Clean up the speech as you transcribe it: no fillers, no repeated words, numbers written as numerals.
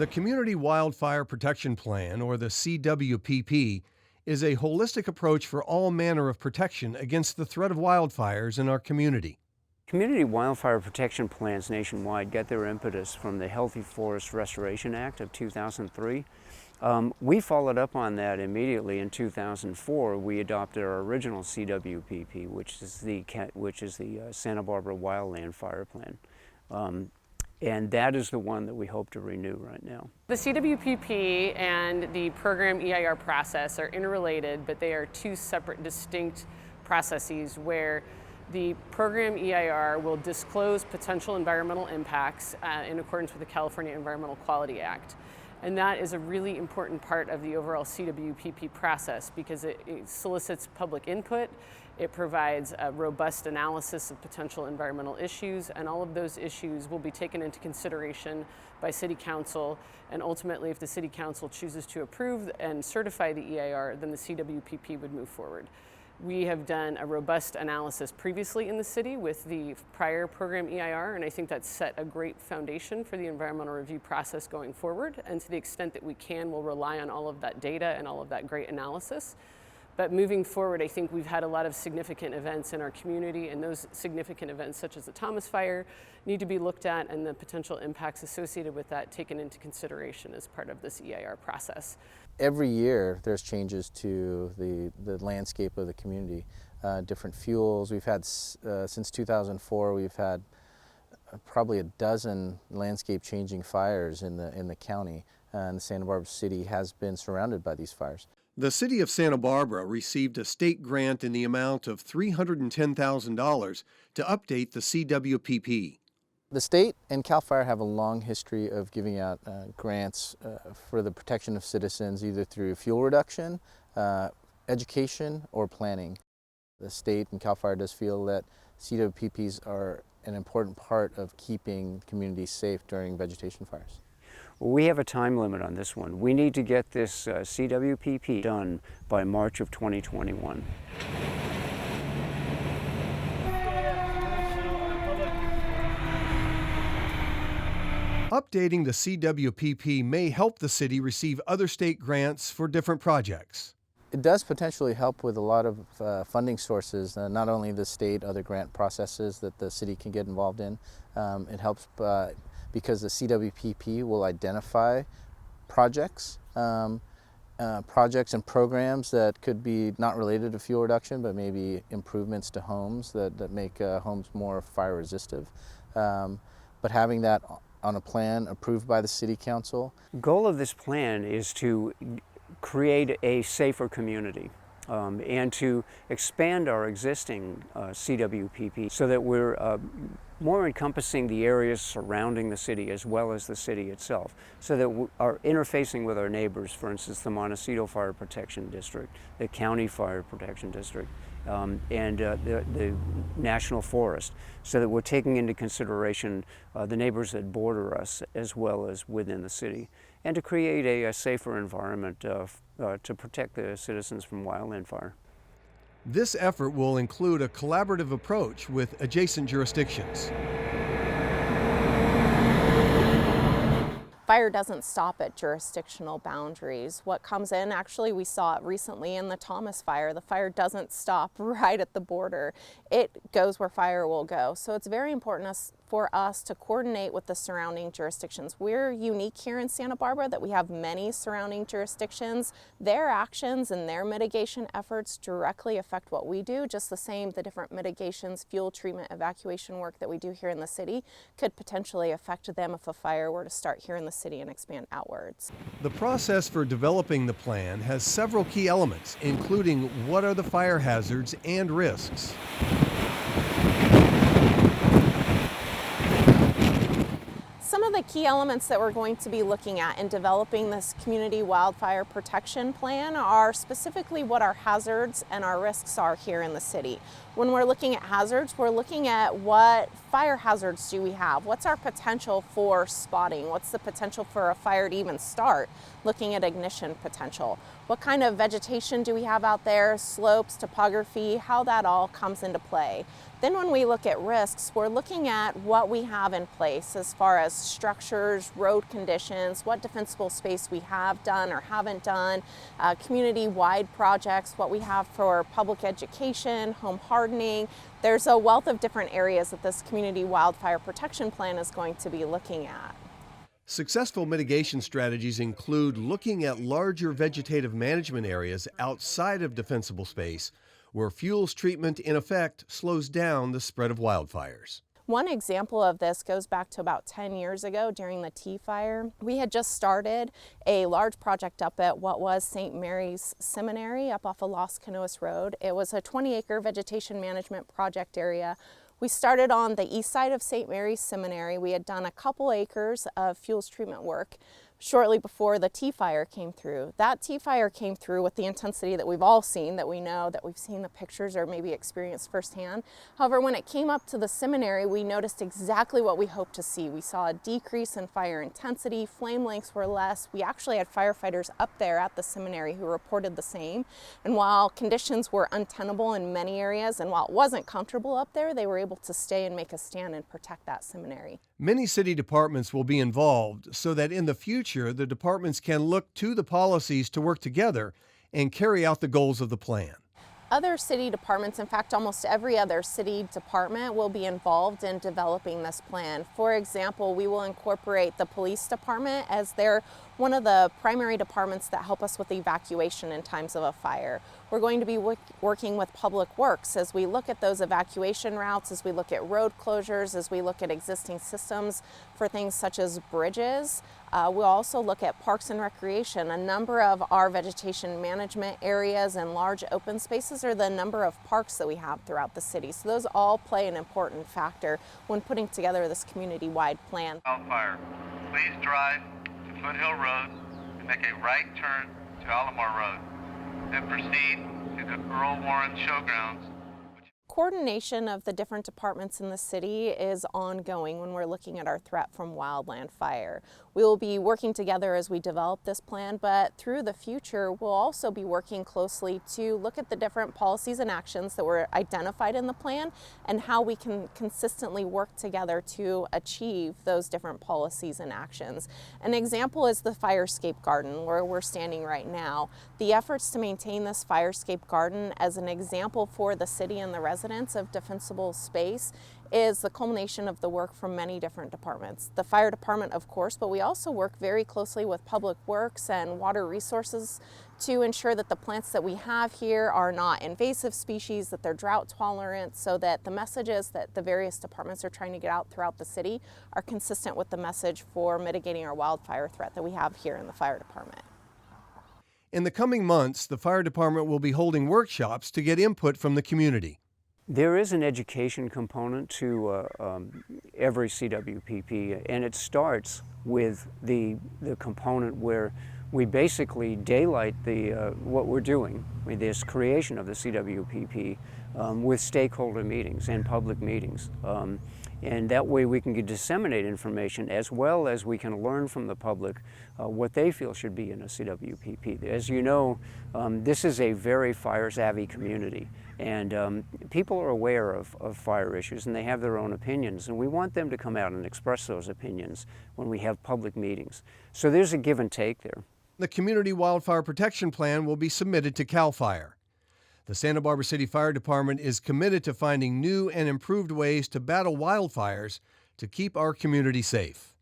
The Community Wildfire Protection Plan, or the CWPP, is a holistic approach for all manner of protection against the threat of wildfires in our community. Community wildfire protection plans nationwide get their impetus from the Healthy Forest Restoration Act of 2003. We followed up on that immediately in 2004. We adopted our original CWPP, which is the Santa Barbara Wildland Fire Plan. And that is the one that we hope to renew right now. The CWPP and the ProgramEIR process are interrelated, but they are two separate, distinct processes where the ProgramEIR will disclose potential environmental impacts in accordance with the California Environmental Quality Act. And that is a really important part of the overall CWPP process because it solicits public input, it provides a robust analysis of potential environmental issues, and all of those issues will be taken into consideration by City Council. And ultimately, if the City Council chooses to approve and certify the EIR, then the CWPP would move forward. We have done a robust analysis previously in the city with the prior ProgramEIR, and I think that's set a great foundation for the environmental review process going forward. And to the extent that we can, we'll rely on all of that data and all of that great analysis. But moving forward, I think we've had a lot of significant events in our community, and those significant events, such as the Thomas Fire, need to be looked at, and the potential impacts associated with that taken into consideration as part of this EIR process. Every year there's changes to the landscape of the community. Different fuels. We've had, since 2004, we've had probably a dozen landscape changing fires in the county, and Santa Barbara City has been surrounded by these fires. The City of Santa Barbara received a state grant in the amount of $310,000 to update the CWPP. The state and CAL FIRE have a long history of giving out grants for the protection of citizens, either through fuel reduction, education, or planning. The state and CAL FIRE does feel that CWPPs are an important part of keeping communities safe during vegetation fires. Well, we have a time limit on this one. We need to get this CWPP done by March of 2021. Updating the CWPP may help the city receive other state grants for different projects. It does potentially help with a lot of funding sources, not only the state, other grant processes that the city can get involved in. It helps because the CWPP will identify projects, projects and programs that could be not related to fuel reduction, but maybe improvements to homes that make homes more fire resistive. But having that on a plan approved by the City Council. The goal of this plan is to create a safer community and to expand our existing CWPP so that we're more encompassing the areas surrounding the city as well as the city itself, so that we are interfacing with our neighbors, for instance, the Montecito Fire Protection District, the County Fire Protection District, and the National Forest, so that we're taking into consideration the neighbors that border us as well as within the city, and to create a safer environment to protect the citizens from wildland fire. This effort will include a collaborative approach with adjacent jurisdictions. Fire doesn't stop at jurisdictional boundaries. What comes in, actually we saw it recently in the Thomas Fire, the fire doesn't stop right at the border. It goes where fire will go. So it's very important for us to coordinate with the surrounding jurisdictions. We're unique here in Santa Barbara that we have many surrounding jurisdictions. Their actions and their mitigation efforts directly affect what we do, just the same the different mitigations, fuel treatment, evacuation work that we do here in the city could potentially affect them if a fire were to start here in the city and expand outwards. The process for developing the plan has several key elements, including what are the fire hazards and risks. Some of the key elements that we're going to be looking at in developing this community wildfire protection plan are specifically what our hazards and our risks are here in the city. When we're looking at hazards, we're looking at what fire hazards do we have? What's our potential for spotting? What's the potential for a fire to even start? Looking at ignition potential. What kind of vegetation do we have out there? Slopes, topography, how that all comes into play. Then when we look at risks, we're looking at what we have in place as far as structures, road conditions, what defensible space we have done or haven't done, community-wide projects, what we have for public education, home hardening. There's a wealth of different areas that this community wildfire protection plan is going to be looking at. Successful mitigation strategies include looking at larger vegetative management areas outside of defensible space, where fuels treatment in effect slows down the spread of wildfires. One example of this goes back to about 10 years ago during the Tea Fire. We had just started a large project up at what was St. Mary's Seminary up off of Los Canoas Road. It was a 20-acre vegetation management project area. We started on the east side of St. Mary's Seminary. We had done a couple acres of fuels treatment work shortly before the Tea Fire came through. That Tea Fire came through with the intensity that we've all seen, that we know, that we've seen the pictures or maybe experienced firsthand. However, when it came up to the seminary, we noticed exactly what we hoped to see. We saw a decrease in fire intensity, flame lengths were less. We actually had firefighters up there at the seminary who reported the same. And while conditions were untenable in many areas, and while it wasn't comfortable up there, they were able to stay and make a stand and protect that seminary. Many city departments will be involved so that in the future, the departments can look to the policies to work together and carry out the goals of the plan. Other city departments, in fact, almost every other city department will be involved in developing this plan. For example, we will incorporate the police department as they're one of the primary departments that help us with evacuation in times of a fire. We're going to be working with Public Works as we look at those evacuation routes, as we look at road closures, as we look at existing systems for things such as bridges. We'll also look at Parks and Recreation. A number of our vegetation management areas and large open spaces are the number of parks that we have throughout the city. So those all play an important factor when putting together this community-wide plan. Wildfire, please drive to Foothill Road and make a right turn to Alomar Road. Then proceed to the Earl Warren Showgrounds. Coordination of the different departments in the city is ongoing when we're looking at our threat from wildland fire. We will be working together as we develop this plan, but through the future, we'll also be working closely to look at the different policies and actions that were identified in the plan and how we can consistently work together to achieve those different policies and actions. An example is the Firescape Garden, where we're standing right now. The efforts to maintain this Firescape Garden as an example for the city and the residents of defensible space is the culmination of the work from many different departments. The fire department, of course, but we also work very closely with Public Works and Water Resources to ensure that the plants that we have here are not invasive species, that they're drought tolerant, so that the messages that the various departments are trying to get out throughout the city are consistent with the message for mitigating our wildfire threat that we have here in the fire department. In the coming months, the fire department will be holding workshops to get input from the community. There is an education component to every CWPP, and it starts with the component where we basically daylight what we're doing with this creation of the CWPP with stakeholder meetings and public meetings. And that way we can disseminate information as well as we can learn from the public what they feel should be in a CWPP. As you know, this is a very fire-savvy community, and people are aware of fire issues and they have their own opinions, and we want them to come out and express those opinions when we have public meetings. So there's a give and take there. The Community Wildfire Protection Plan will be submitted to CAL FIRE. The Santa Barbara City Fire Department is committed to finding new and improved ways to battle wildfires to keep our community safe.